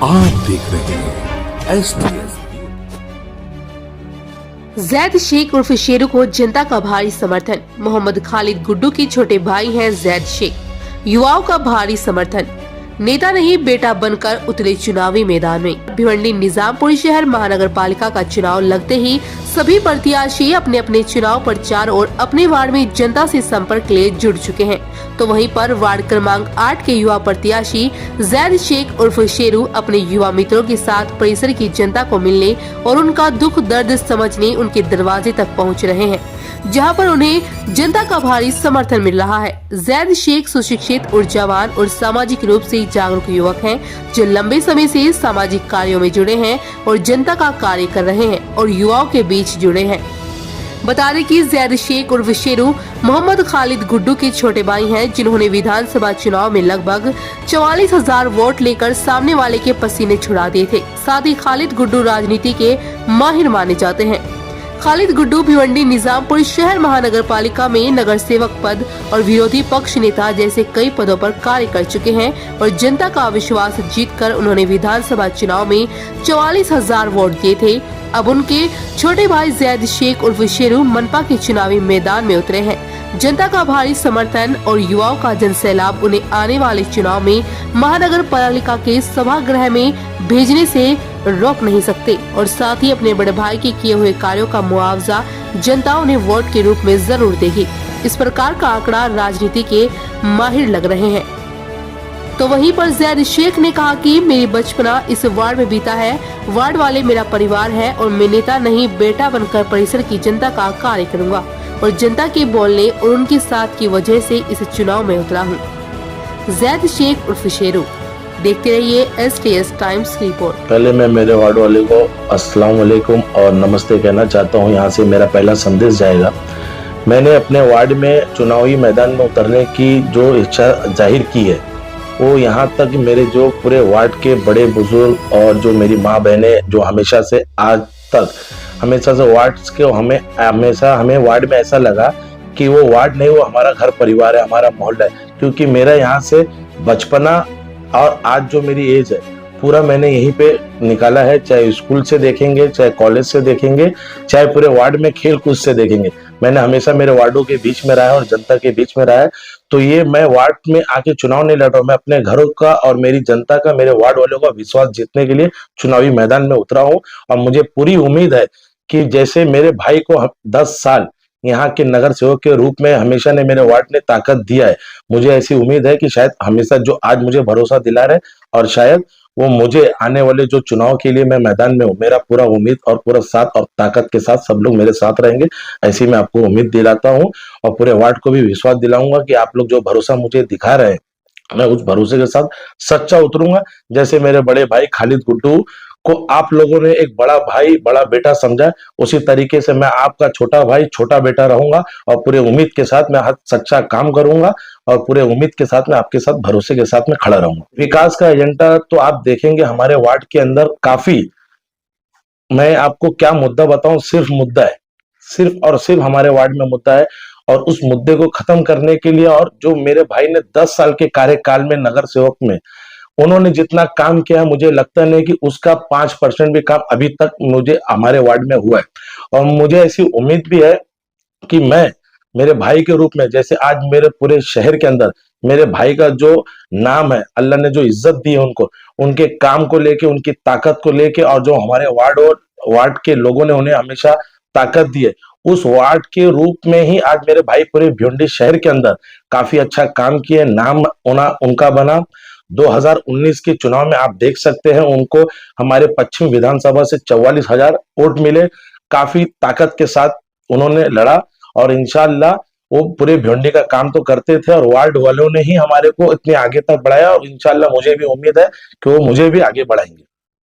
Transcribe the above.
आप देख रहे हैं STS। जैद शेख उर्फ शेरू को जनता का भारी समर्थन। मोहम्मद खालिद गुड्डू के छोटे भाई हैं जैद शेख। युवाओं का भारी समर्थन। नेता नहीं बेटा बनकर उतरे चुनावी मैदान में। भिवंडी निजामपुर शहर महानगर पालिका का चुनाव लगते ही सभी प्रत्याशी अपने अपने चुनाव प्रचार और अपने वार्ड में जनता से संपर्क लिए जुड़ चुके हैं। तो वहीं पर वार्ड क्रमांक 8 के युवा प्रत्याशी जैद शेख उर्फ शेरू अपने युवा मित्रों के साथ परिसर की जनता को मिलने और उनका दुख दर्द समझने उनके दरवाजे तक पहुंच रहे हैं, जहां पर उन्हें जनता का भारी समर्थन मिल रहा है। जैद शेख सुशिक्षित, ऊर्जावान और सामाजिक रूप से जागरूक युवक हैं, जो लंबे समय से सामाजिक कार्यों में जुड़े हैं और जनता का कार्य कर रहे हैं और युवाओं के बीच जुड़े हैं। बता दें कि जैद शेख उर्फ शेरू मोहम्मद खालिद गुड्डू के छोटे भाई हैं, जिन्होंने विधानसभा चुनाव में लगभग 44,000 वोट लेकर सामने वाले के पसीने छुड़ा दिए थे। साथ ही खालिद गुड्डू राजनीति के माहिर माने जाते हैं। खालिद गुड्डू भिवंडी निजामपुर शहर महानगर पालिका में नगर सेवक पद और विरोधी पक्ष नेता जैसे कई पदों पर कार्य कर चुके हैं और जनता का विश्वास जीतकर उन्होंने विधानसभा चुनाव में 44,000 वोट दिए थे। अब उनके छोटे भाई जैद शेख उर्फ शेरू मनपा के चुनावी मैदान में उतरे हैं। जनता का भारी समर्थन और युवाओं का जनसैलाब उन्हें आने वाले चुनाव में महानगर पालिका के सभागृह में भेजने से रोक नहीं सकते और साथ ही अपने बड़े भाई के किए हुए कार्यों का मुआवजा जनता उन्हें वोट के रूप में जरूर देगी। इस प्रकार का आंकड़ा राजनीति के माहिर लग रहे हैं। तो वहीं पर जैद शेख ने कहा कि मेरी बचपना इस वार्ड में बीता है, वार्ड वाले मेरा परिवार है और मैं नेता नहीं बेटा बनकर परिसर की जनता का कार्य करूंगा और जनता के बोलने और उनके साथ की वजह से इस चुनाव में उतरा हूँ। जैद शेख उर्फ शेरू। देखते रहिए STS टाइम्स की रिपोर्ट। पहले मैं मेरे वार्ड वाले को अस्सलाम वालेकुम और नमस्ते कहना चाहता हूँ। यहाँ से मेरा पहला संदेश जाएगा। मैंने अपने वार्ड में चुनावी मैदान में उतरने की जो इच्छा जाहिर की है, वो यहाँ तक मेरे जो पूरे वार्ड के बड़े बुजुर्ग और जो मेरी माँ बहनें जो हमेशा से आज तक हमेशा से वार्ड के हमें वार्ड में ऐसा लगा कि वो वार्ड नहीं, वो हमारा घर परिवार है, हमारा मोहल्ला है। क्योंकि मेरा यहाँ से बचपना और आज जो मेरी एज है पूरा मैंने यहीं पे निकाला है। चाहे स्कूल से देखेंगे, चाहे कॉलेज से देखेंगे, चाहे पूरे वार्ड में खेल कूद से देखेंगे, मैंने हमेशा मेरे वार्डों के बीच में रहा है और जनता के बीच में रहा है। तो ये मैं वार्ड में आके चुनाव नहीं लड़ रहा हूँ, मैं अपने घरों का और मेरी जनता का, मेरे वार्ड वालों का विश्वास जीतने के लिए चुनावी मैदान में उतरा हूँ। और मुझे पूरी उम्मीद है कि जैसे मेरे भाई को 10 साल यहाँ के नगर सेवक के रूप में हमेशा ने मेरे वार्ड ने ताकत दिया है, मुझे ऐसी उम्मीद है कि शायद हमेशा जो आज मुझे भरोसा दिला रहे और शायद वो मुझे आने वाले जो चुनाव के लिए मैं मैदान में हूँ, मेरा पूरा उम्मीद और पूरा साथ और ताकत के साथ सब लोग मेरे साथ रहेंगे, ऐसी मैं आपको उम्मीद दिलाता हूँ। और पूरे वार्ड को भी विश्वास दिलाऊंगा कि आप लोग जो भरोसा मुझे दिखा रहे हैं, मैं उस भरोसे के साथ सच्चा उतरूंगा। जैसे मेरे बड़े भाई खालिद गुड्डू को आप लोगों ने एक बड़ा भाई बड़ा बेटा समझा, उसी तरीके से मैं आपका छोटा भाई छोटा बेटा रहूंगा और पूरे उम्मीद के साथ मैं सच्चा काम करूंगा और पूरे उम्मीद के साथ मैं आपके साथ भरोसे के साथ में खड़ा रहूंगा। विकास का एजेंडा तो आप देखेंगे हमारे वार्ड के अंदर काफी, मैं आपको क्या मुद्दा बताऊं, सिर्फ मुद्दा है, सिर्फ और सिर्फ हमारे वार्ड में मुद्दा है। और उस मुद्दे को खत्म करने के लिए और जो मेरे भाई ने 10 साल के कार्यकाल में नगर सेवक में उन्होंने जितना काम किया है, मुझे लगता नहीं कि उसका 5% भी काम अभी तक मुझे हमारे वार्ड में हुआ है। और मुझे ऐसी उम्मीद भी है कि मैं मेरे भाई के रूप में, जैसे आज मेरे पूरे शहर के अंदर मेरे भाई का जो नाम है, अल्लाह ने जो इज्जत दी है उनको, उनके काम को लेके, उनकी ताकत को लेके और जो हमारे वार्ड और वार्ड के लोगों ने उन्हें हमेशा ताकत दी है, उस वार्ड के रूप में ही आज मेरे भाई पूरे भिवंडी शहर के अंदर काफी अच्छा काम किए, नाम उनका बना। 2019 के चुनाव में आप देख सकते हैं उनको हमारे पश्चिम विधानसभा से 44,000 वोट मिले, काफी ताकत के साथ उन्होंने लड़ा और इंशाअल्लाह वो पूरे भिवंडी का काम तो करते थे और वार्ड वालों ने ही हमारे को इतने आगे तक बढ़ाया और इंशाअल्लाह मुझे भी उम्मीद है कि वो मुझे भी आगे बढ़ाएंगे।